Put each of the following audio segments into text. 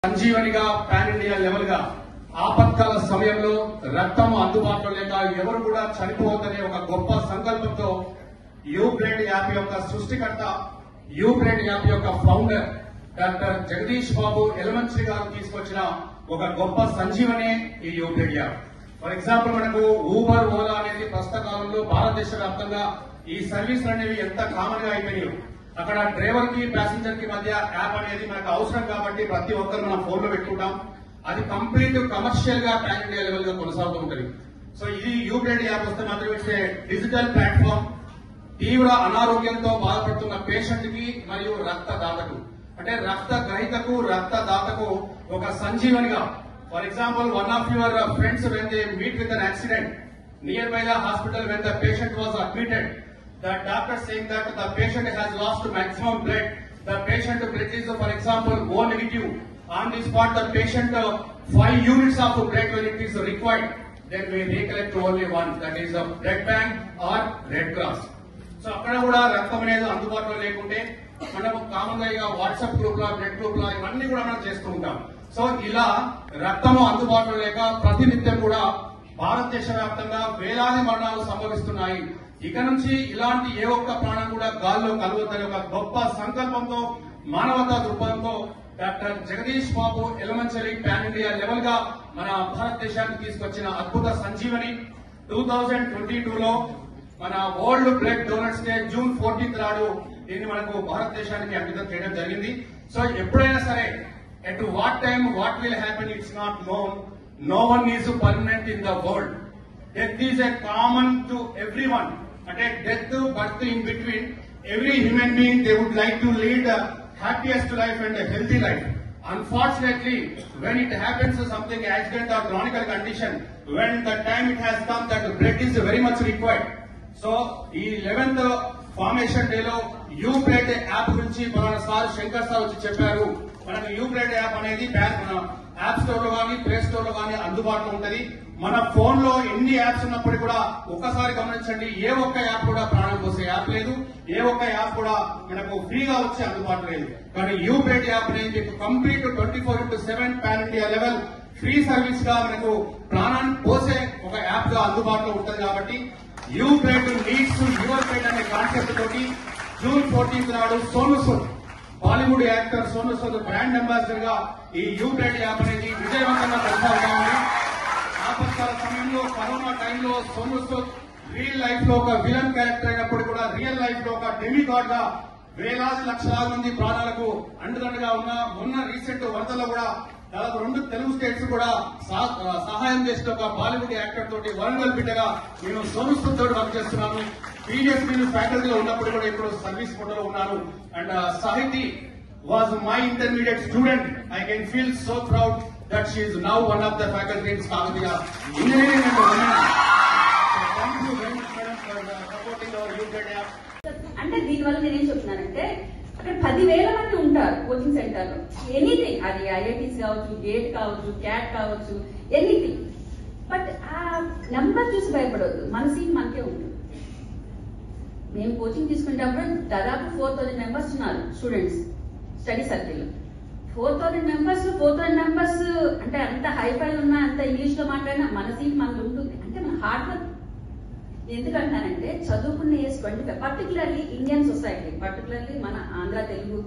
సంజీవనిగా pan India level గా ఆపత్కాల సమయంలో రక్తం అందుబాటులో లేక ఎవరు కూడా చనిపోవద్దనే ఒక గొప్ప సంకల్పంతో యూబ్లడ్ యాప్ యొక్క సృష్టికర్త, యూబ్లడ్ యాప్ యొక్క ఫౌండర్ డాక్టర్ జగదీష్ బాబు ఎలమంచిలి గారు తీసుకొచ్చిన ఒక గొప్ప సంజీవనే ఈ యూబ్లడ్ యాప్. ఫర్ ఎగ్జాంపుల్ మనకు ఊబర్, ఓలా అనేది ప్రస్తుత కాలంలో భారతదేశ వ్యాప్తంగా ఈ సర్వీసులు అనేవి ఎంత కామన్ గా అయిపోయాయో, అక్కడ డ్రైవర్ కి ప్యాసింజర్ కి మధ్య యాప్ అనేది మనకు అవసరం కాబట్టి ప్రతి ఒక్కరు మన ఫోన్ లో పెట్టుకుంటాం. అది కంప్లీట్ కమర్షియల్ గా పాన్ ఇండియా లెవెల్ గా కొనసాగుతూ ఉంటుంది. సో ఇది యూబ్లడ్ యాప్ వస్తే మాత్రం ఇచ్చే డిజిటల్ ప్లాట్ఫామ్ తీవ్ర అనారోగ్యంతో బాధపడుతున్న పేషెంట్ కి మరియు రక్తదాతకు, అంటే రక్త గ్రహీతకు, రక్తదాతకు ఒక సంజీవనిగా. For example, one of your friends when they meet with an accident near by the hospital, when the patient was admitted, the doctor saying that the patient has lost maximum blood, the patient blood is, for example, O negative. On the spot, the patient 5 units of blood when it is required, then we recollect only one, that is a blood bank or Red Cross. So అక్కడ కూడా రక్తం అనేది అందుబాటులో లేకుంటే మనం common గా WhatsApp group లా, blood group లా ఇవన్నీ కూడా మనం చేస్తూ ఉంటాం. సో ఇలా రక్తము అందుబాటులో లేక ప్రతినిత్యం కూడా భారతదేశ వ్యాప్తంగా వేలాది మరణాలు సంభవిస్తున్నాయి. ఇక నుంచి ఇలాంటి ఏ ఒక్క ప్రాణం కూడా గాల్లో కలవద్దనే ఒక గొప్ప సంకల్పంతో, మానవతా దృక్పథంతో డాక్టర్ జగదీష్ బాబు ఎలమంచిలి పాన్ ఇండియా లెవెల్ గా మన భారతదేశానికి తీసుకొచ్చిన అద్భుత సంజీవని 2022లో మన world blood donors day June 14th నాడు దీన్ని మనకు భారతదేశానికి అంకితం చేయడం జరిగింది. సో ఎప్పుడైనా సరే at what time what will happen it's not known. No one is permanent in the world. Death is a common to every one. అంటే death, birth, in between every human being they would like to lead a happiest life and a healthy life. Unfortunately, when it happens to something accident or chronic condition, when the time it has come that blood is very much required. So ఈ 11th formation day లో UBlood app గురించి మన sir Shankar sir వచ్చి చెప్పారు. మనకు UBlood app అనేది మన app store లో కానీ, ప్లే స్టోర్ లో కానీ అందుబాటులో ఉంటది. మన ఫోన్ లో ఎన్ని యాప్స్ ఉన్నప్పుడు కూడా ఒక్కసారి గమనించండి, ఏ ఒక్క యాప్ కూడా ప్రాణం పోసే యాప్ లేదు, ఏ ఒక్క యాప్ కూడా మనకు ఫ్రీగా వచ్చే అందుబాటులో లేదు. కానీ యూబ్లడ్ యాప్ అనేది complete 24/7 pan India level free service గా మనకు ప్రాణాన్ని పోసే ఒక యాప్ గా అందుబాటులో ఉంటుంది. కాబట్టి యూబ్లడ్ నీడ్స్ యువర్ బ్లడ్ అనే కాన్సెప్ట్ తోటి జూన్ 14th నాడు Sonu Sood, Bollywood actor Sonu Sood brand ambassador గా ఈ యూబ్లడ్ యాప్ అనేది విజయవంతంగా కొనసాగుతా ఉంది. ఆపత్కాల సమయంలో, కరోనా టైంలో సోను సూద్ రియల్ లైఫ్ లో ఒక విలన్ క్యారెక్టర్ అయినప్పుడు కూడా రియల్ లైఫ్ లో ఒక డెమిగాడ్ గా వేలాది లక్షలాది మంది ప్రాణాలకు అండదండగా ఉన్న, మొన్న రీసెంట్ వరదల్లో కూడా దాదాపు 2 తెలుగు స్టేట్స్ కూడా సహాయం చేసిన ఒక బాలీవుడ్ యాక్టర్ తోటి వరంగల్ బిడ్డగా నేను సోను సూద్ తోటి వర్క్ చేస్తున్నాను. ప్రీవియస్ నేను ఫ్యాకల్టీలో ఉన్నప్పుడు కూడా ఇప్పుడు సర్వీస్ ఫోటోలో ఉన్నాను. And Sahithi was my intermediate student. I can feel so proud that she is now one of the faculty in Kavadiya Engineering and Women. So thank you very much, madam, for supporting our UBlood app. అంటే దీనివల్ల నేనేం చెప్తున్నానంటే, అక్కడ 10,000 మంది ఉంటారు coaching centre లో. Anything, అది IITs కావచ్చు, గేట్ కావచ్చు, క్యాట్ కావచ్చు, ఎనీథింగ్. బట్ ఆ నంబర్ చూసి భయపడవద్దు, మన సీట్ మనకే ఉంటుంది. మేము కోచింగ్ తీసుకునేటప్పుడు దాదాపు 4,000 మెంబర్స్ ఉన్నారు students study circle. 4,000 members 4,000 members అంటే అంత హైఫై ఉన్నా, అంత ఇంగ్లీష్ లో మాట్లాడినా మన సీట్ మనకు ఉంటుంది. అంటే మన హార్డ్ వర్క్. ఎందుకంటానంటే చదువుకునే age 25, particularly Indian society, particularly మన ఆంధ్ర తెలుగు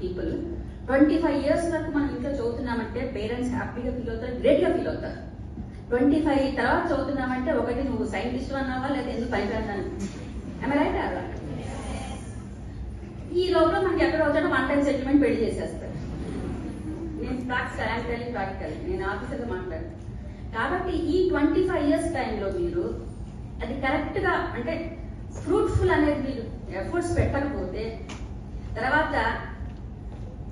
పీపుల్ 25 years వరకు మనం ఇంట్లో చదువుతున్నామంటే పేరెంట్స్ హ్యాపీగా ఫీల్ అవుతారు, గ్రేట్ గా ఫీల్ అవుతారు. 25 తర్వాత చదువుతున్నామంటే ఒకటి నువ్వు సైంటిస్ట్ అన్నావా, లేదా ఎందుకు పని పెడతాను, రైట్ అలా. ఈ లోపల మనకి ఎక్కడ వచ్చాడో 1 time సెటిల్మెంట్ పెళ్లి చేసేస్తారు. నేను ప్రాక్టికల్ నేను ఆఫీసర్గా మాట్లాడాను. కాబట్టి ఈ 25 years టైంలో మీరు అది కరెక్ట్ గా అంటే ఫ్రూట్ఫుల్ అనేది మీరు ఎఫర్ట్స్ పెట్టకపోతే తర్వాత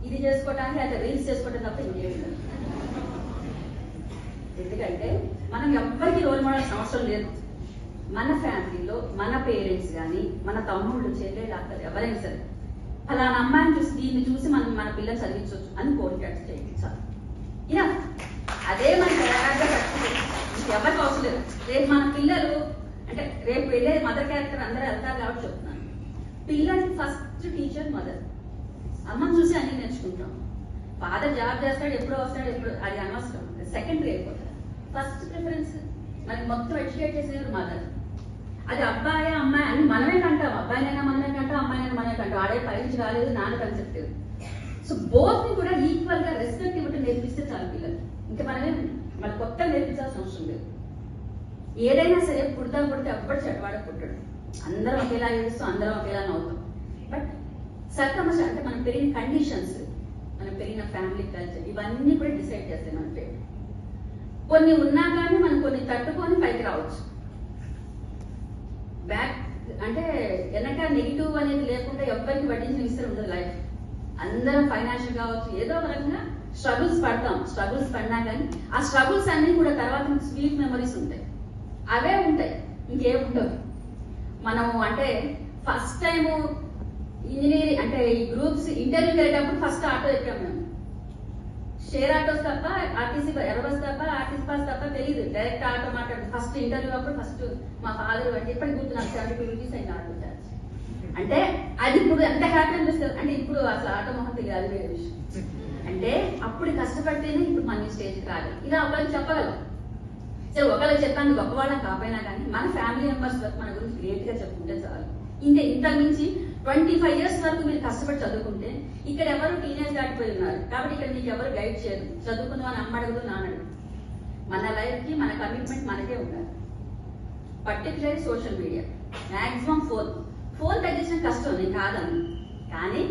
ఇది చేసుకోవడానికి, అయితే రీల్స్ చేసుకోవడం తప్ప ఇంకేమి లేదు. ఎందుకంటే మనం ఎవ్వరికి రోల్ మోడల్స్ అవసరం లేదు. మన ఫ్యామిలీలో మన పేరెంట్స్ కానీ, మన తమ్ముళ్ళు, చెల్లెళ్ళు, అక్కలు ఎవరైనా సరే ఫలానా అమ్మాయిని చూసి, దీన్ని చూసి మనం మన పిల్లలు చదివించవచ్చు అని కోరికట్స్ చేయించాలి. ఇలా అదే మనకి ఎలాగా ఎవరికి అవసరం లేదు. రేపు మన పిల్లలు అంటే రేపు వెళ్ళే మదర్ క్యారెక్టర్ అందరూ వెళ్తారు కాబట్టి చెప్తున్నాను. పిల్లలకి ఫస్ట్ టీచర్ మదర్. అమ్మని చూసి అన్ని నేర్చుకుంటాం. ఫాదర్ జాబ్ చేస్తాడు, ఎప్పుడో వస్తాడు, ఎప్పుడు అది అనవసరం, సెకండరీ అయిపోతాడు. ఫస్ట్ ప్రిఫరెన్స్ మనకి మొత్తం ఎడ్యుకేట్ చేసేది మదర్. అది అబ్బాయి అమ్మాయి అని మనమే కంటాం, అబ్బాయినైనా మనమే కంటాం, అమ్మాయినైనా మనమే కంటాం. ఆడే పైకి రాలేదు, నాన్న కన్సెప్ట్. సో బోత్ ని కూడా ఈక్వల్ గా రెస్పెక్ట్ ఇవ్వటం నేర్పిస్తే చాలు పిల్లలు. ఇంకా మనమే మన కొత్త నేర్పించాల్సిన అవసరం లేదు. ఏదైనా సరే పుడతా ఎవ్వడు చెడ్డవాడ పుట్టాడు, అందరం ఒకేలా ఏడుస్తూ అందరం ఒకేలా నవ్వుతాం. బట్ సర్కమ్స్ అంటే మనం పెరిగిన కండిషన్స్, మనం పెరిగిన ఫ్యామిలీ కల్చర్, ఇవన్నీ కూడా డిసైడ్ చేస్తాయి మన పేరు. కొన్ని ఉన్నా కానీ మనం కొన్ని తట్టుకొని పైకి రావచ్చు. బ్యాక్ అంటే వెనక నెగిటివ్ అనేది లేకుండా ఎవ్వరికి వడ్డించిన విస్తరం ఉండదు లైఫ్. అందరం ఫైనాన్షియల్ కావచ్చు, ఏదో ఒక రకంగా స్ట్రగుల్స్ పడతాం. స్ట్రగుల్స్ పడినా కానీ ఆ స్ట్రగుల్స్ అన్ని కూడా తర్వాత స్వీట్ మెమరీస్ ఉంటాయి, అవే ఉంటాయి, ఇంకేముండవు. మనం అంటే ఫస్ట్ టైము ఇంజనీరింగ్ అంటే ఈ గ్రూప్స్ ఇంటర్వ్యూకి వెళ్ళేటప్పుడు ఫస్ట్ ఆటో ఎక్కాము మేము. షేర్ ఆటోస్ తప్ప, ఆర్టీసీ ఎర్రబస్ తప్ప, ఆర్టీసీ బస్ తప్ప తెలియదు. డైరెక్ట్ ఆటో మాట్లాడు. ఫస్ట్ ఇంటర్వ్యూ అప్పుడు ఫస్ట్ మా ఫాదర్ అంటే ఇప్పటికి గుర్తు నాకు 72 రూపీస్ అయింది ఆటో ఛార్జ్. అంటే అది ఇప్పుడు ఎంత హ్యాపీ అనిపిస్తుంది అంటే ఇప్పుడు అసలు ఆటో మొహం తెలియాలి వేరే విషయం. అంటే అప్పుడు కష్టపడితేనే ఇప్పుడు మన స్టేజ్కి రాలి. ఇలా ఒకరికి చెప్పగలం. సరే ఒకరికి చెప్పాను గొప్పవాళ్ళం కాకపోయినా కానీ మన ఫ్యామిలీ మెంబర్స్ వరకు మన గురించి గ్రేట్ గా చెప్పుకుంటే చాలు. ఇంతకు మించి 25 years వరకు మీరు కష్టపడి చదువుకుంటే ఇక్కడ ఎవరు టీనేజ్ దాటిపోయి ఉన్నారు కాబట్టి ఇక్కడ మీకు ఎవరు గైడ్ చేయరు. చదువుకున్న అని అమ్మడగదు నానడు. మన లైఫ్ కి మన కమిట్మెంట్ మనకే ఉండాలి. Particularly social media maximum phone తగ్గించడం కష్టం, నేను కాదని. కానీ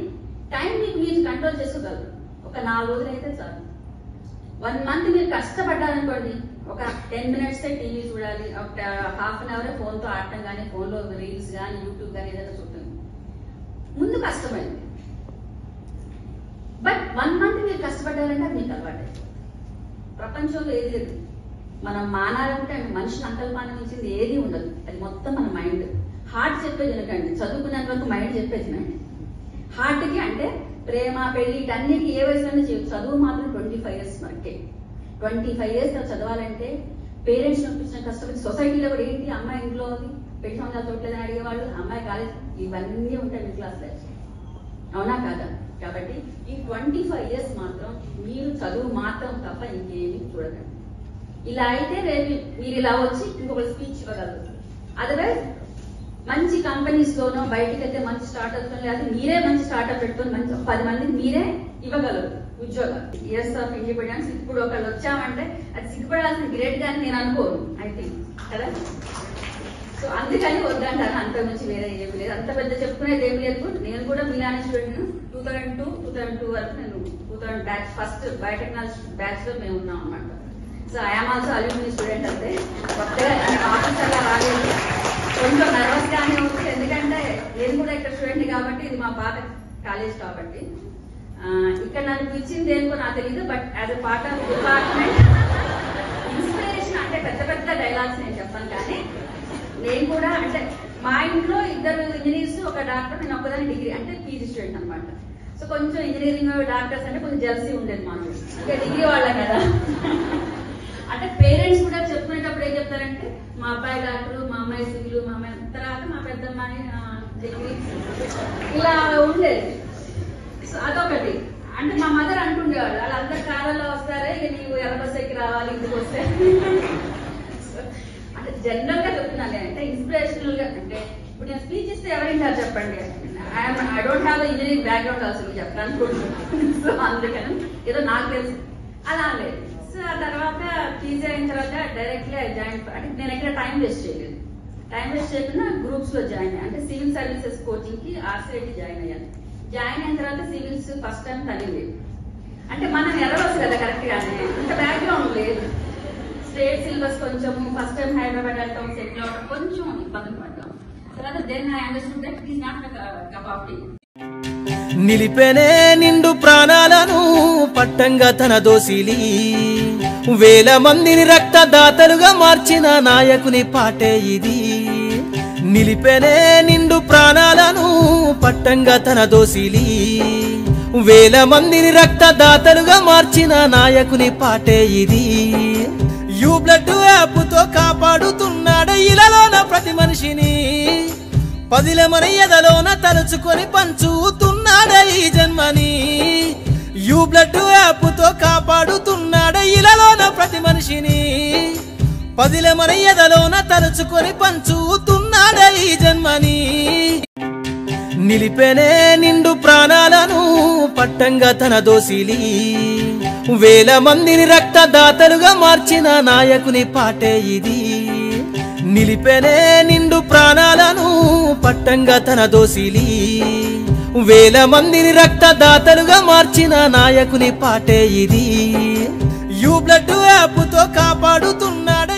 టైం మీకు మీరు కంట్రోల్ చేసుకోగలరు. ఒక 4 రోజులు అయితే చాలు. 1 month మీరు కష్టపడ్డారనుకోండి, ఒక 10 minutes టీవీ చూడాలి, ఒక ½ an hour ఫోన్ తో ఆడటం కానీ, ఫోన్ లో రీల్స్ కానీ, యూట్యూబ్ కానీ ఏదైనా చూడటం ముందు కష్టమైంది. బట్ 1 month మీరు కష్టపడ్డారంటే అది మీకు అలవాటు. ప్రపంచంలో ఏది లేదు. మనం మానాలంటే మనిషి సంకల్పాన్ని ఇచ్చింది ఏది ఉండదు. అది మొత్తం మన మైండ్. హార్ట్ చెప్పేది ఎందుకండి, చదువుకునేంత వరకు మైండ్ చెప్పేది మైండ్. హార్ట్ కి అంటే ప్రేమ పెళ్లి ఇటన్నిటికీ ఏ వయసులోనే చేయొచ్చు. చదువు మాత్రం 25 years వరకే. 25 years చదవాలంటే పేరెంట్స్ పంపించిన కష్టపడి సొసైటీలో కూడా ఏంటి అమ్మాయి ఇంట్లో ఉంది, పెళ్లి సంవత్సరాలు చూడలేదని అడిగేవాళ్ళు, అమ్మాయి కాలేజ్, ఇవన్నీ ఉంటాయి మిడిల్ క్లాస్ లైఫ్. అవునా కాదా? కాబట్టి ఈ 25 years మాత్రం మీరు చదువు మాత్రం తప్ప ఇంకేమీ చూడకండి. ఇలా అయితే రేపు మీరు ఇలా వచ్చి ఇంకొక స్పీచ్ ఇవ్వగలరు. అదర్వైజ్ మంచి కంపెనీస్ లోనో బయటకు వెళ్తే మంచి స్టార్ట్అప్స్ లో లేదా మీరే మంచి స్టార్ట్అప్ పెట్టుకొని మంచి 10 మందికి మీరే ఇవ్వగలరు ఉద్యోగం. ఇయర్స్ ఆఫ్ ఇండిపెండెన్స్ ఇప్పుడు ఒకళ్ళు వచ్చామంటే అది సిగ్గుపడాల్సిన గ్రేట్ గాని నేను అనుకోను. ఐ థింక్ కదా. సో అందుకని వద్దంటాను, అంత నుంచి వేరే ఏమి లేదు. అంత పెద్ద చెప్పుకునేది ఏమి లేదు. నేను కూడా మీలానే స్టూడెంట్. 2002 వరకు నేను 2000 బ్యాచ్ ఫస్ట్ బయోటెక్నాలజీ బ్యాచ్ లో మేము ఉన్నాం అనమాట. So I'm also alumni student. అంటే కొత్తగా ఆఫీసర్ లా రాలేదు, కొంచెం నర్వస్ గానే ఉంటుంది. ఎందుకంటే నేను కూడా ఇక్కడ స్టూడెంట్ కాబట్టి ఇది మా పాత కాలేజ్ కాబట్టి ఇక్కడ నన్ను పిలిచింది దేనికో నాకు తెలియదు. But as a part of department inspiration అంటే పెద్ద పెద్ద డైలాగ్స్ నేను చెప్పాను. కానీ నేను కూడా అంటే మా ఇంట్లో 2 ఇంజనీర్స్, ఒక డాక్టర్, నేను ఒక్కదాని డిగ్రీ అంటే పీజీ స్టూడెంట్ అనమాట. సో కొంచెం ఇంజనీరింగ్ డాక్టర్స్ అంటే కొంచెం జెల్సీ ఉండేది మాకు. ఇంకా డిగ్రీ వాళ్ళ కదా. అంటే పేరెంట్స్ కూడా చెప్పుకునేటప్పుడు ఏం చెప్తారంటే మా అబ్బాయి డాక్టర్, మా అమ్మాయి సివిల్, మా అమ్మాయి తర్వాత మా పెద్ద అమ్మాయి డిగ్రీ, ఇలా ఉండేది. సో అదొకటి. అంటే మా మదర్ అంటుండేవాళ్ళు వాళ్ళందరూ కాలంలో వస్తారే, ఇక నీవు ఎర్రబస్ ఎక్కి రావాలి ఇంటికి వస్తే. అంటే జనరల్ గా చెప్తున్నాను, అంటే ఇన్స్పిరేషనల్ గా. అంటే ఇప్పుడు నేను స్పీచ్ ఇస్తే ఎవరింటారు చెప్పండి. I don't have engineering background also చెప్పాను అనుకుంటున్నాను. సో అందుకని ఏదో నాకు తెలుసు అలా లేదు. సో ఆ తర్వాత పీజీ అయిన తర్వాత డైరెక్ట్లీ జాయిన్. అంటే నేను ఎక్కడ టైం వేస్ట్ చేయలేదు. టైం వేస్ట్ చేయకుండా గ్రూప్స్ లో జాయిన్ అయ్యాను. అంటే సివిల్ సర్వీసెస్ కోచింగ్ కి ఆర్సిఐటి జాయిన్ అయ్యాను. జాయిన్ అయిన తర్వాత సివిల్స్ ఫస్ట్ టైం తల్లి. అంటే మనం ఎర్రవచ్చు కదా కరెక్ట్ గానే, అంత బ్యాక్గ్రౌండ్ లేదు. స్టేట్ సిలబస్ కొంచెం ఫస్ట్ టైం హైదరాబాద్ వెళ్ళటం, సెటిల్ అవడం కొంచెం ఇబ్బందులు పడ్డాం. తర్వాత then I understood that it is not cup of tea. నిలిపెనే నిండు ప్రాణాలను పట్టంగా తన దోసిలి, 1000 మందిని రక్తదాతలుగా మార్చిన నాయకుని పాటే ఇది. నిలిపెనే నిండు ప్రాణాలను పట్టంగా తన దోసిలి, 1000 మందిని రక్తదాతలుగా మార్చిన నాయకుని పాటే ఇది. యూ బ్లడ్ యాప్తో కాపాడుతున్నాడు ఇలాలోన ప్రతి మనిషిని, 10 మన ఎదలోన తలుచుకొని పంచుతున్నాడే ఈ జన్మని. యూ బ్లడ్ యాప్తో కాపాడుతున్నాడ ఇలాలోన ప్రతి మనిషిని పదిల మన ఎదలోన తలుచుకొని పంచుతున్నాడ ఈ జన్మని నిలిపెనే నిండు ప్రాణాలను పట్టంగా తన దోసిలి వేల మందిని రక్తదాతలుగా మార్చిన నాయకుని పాటే ఇది నిలిపెనే నిండు ప్రాణాలను పట్టంగా తన దోసిలి వేల మందిని రక్తదాతలుగా మార్చిన నాయకుని పాటే ఇది యూ బ్లడ్ యాప్తో కాపాడుతున్నాడ